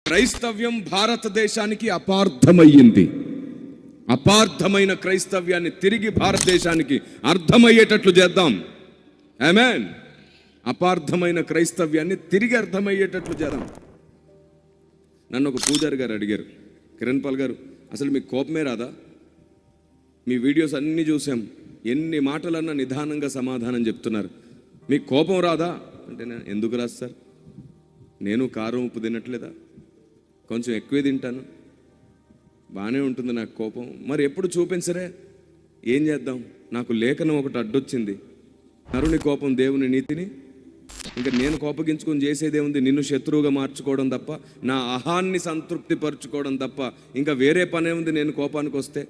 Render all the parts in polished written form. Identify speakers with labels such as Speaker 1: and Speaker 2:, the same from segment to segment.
Speaker 1: క్రైస్తవ్యం భారతదేశానికి అపార్థమయ్యింది. అపార్థమైన క్రైస్తవ్యాన్ని తిరిగి భారతదేశానికి అర్థమయ్యేటట్లు చేద్దాం. ఆమేన్. అపార్థమైన క్రైస్తవ్యాన్ని తిరిగి అర్థమయ్యేటట్లు చేద్దాం. నన్ను ఒక పూజారి గారు అడిగారు, కిరణ్ పాల్ గారు, అసలు మీకు కోపమే రాదా? మీ వీడియోస్ అన్నీ చూసాం, ఎన్ని మాటలన్నా నిదానంగా సమాధానం చెప్తున్నారు, మీకు కోపం రాదా అంటే, నేను ఎందుకు రాదు సార్, నేను కారం ఉప్పు తినట్లేదా, కొంచెం ఎక్కువే తింటాను, బాగానే ఉంటుంది నాకు కోపం, మరి ఎప్పుడు చూపించరే, ఏం చేద్దాం, నాకు లేఖనం ఒకటి అడ్డొచ్చింది, నరుని కోపం దేవుని నీతిని, ఇంకా నేను కోపగించుకొని చేసేదేముంది, నిన్ను శత్రువుగా మార్చుకోవడం తప్ప, నా అహాన్ని సంతృప్తి పరుచుకోవడం తప్ప ఇంకా వేరే పనే ఉంది నేను కోపానికి వస్తే.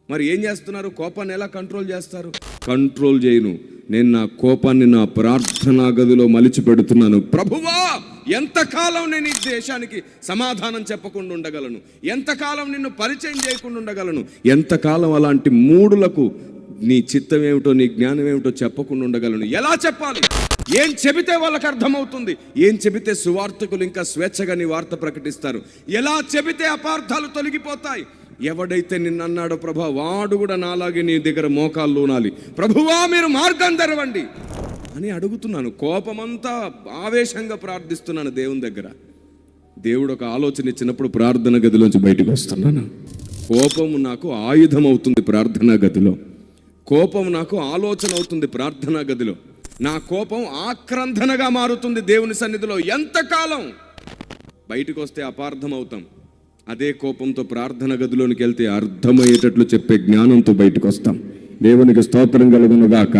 Speaker 1: మరి ఏం చేస్తున్నారు? కోపాన్ని ఎలా కంట్రోల్ చేస్తారు? కంట్రోల్ చేయను, నేను నా కోపాన్ని నా ప్రార్థనా గదిలో మలిచి పెడుతున్నాను. ప్రభువా, ఎంతకాలం నేను ఈ దేశానికి సమాధానం చెప్పకుండా ఉండగలను, ఎంతకాలం నిన్ను పరిచయం చేయకుండా ఉండగలను, ఎంతకాలం అలాంటి మూడులకు నీ చిత్తం ఏమిటో నీ జ్ఞానం ఏమిటో చెప్పకుండా ఉండగలను? ఎలా చెప్పాలి? ఏం చెబితే వాళ్ళకి అర్థమవుతుంది? ఏం చెబితే సువార్తకులు ఇంకా స్వేచ్ఛగా నీ వార్త ప్రకటిస్తారు? ఎలా చెబితే అపార్థాలు తొలగిపోతాయి? ఎవడైతే నిన్నన్నాడో ప్రభా, వాడు కూడా నాలాగే నీ దగ్గర మోకాళ్ళు ఊనాలి, ప్రభువా మీరు మార్గం తెరవండి అని అడుగుతున్నాను. కోపమంతా ఆవేశంగా ప్రార్థిస్తున్నాను దేవుని దగ్గర. దేవుడు ఒక ఆలోచన ఇచ్చినప్పుడు ప్రార్థన గదిలోంచి బయటకు వస్తున్నాను. కోపం నాకు ఆయుధం అవుతుంది ప్రార్థనా గదిలో, కోపం నాకు ఆలోచన అవుతుంది ప్రార్థనా గదిలో, నా కోపం ఆక్రందనగా మారుతుంది దేవుని సన్నిధిలో. ఎంతకాలం? బయటకు వస్తే అపార్థం అవుతాం, అదే కోపంతో ప్రార్థన గదిలోనికి వెళ్తే అర్థమయ్యేటట్లు చెప్పే జ్ఞానంతో బయటకు వస్తాం. దేవునికి స్తోత్రం కలుగును గాక.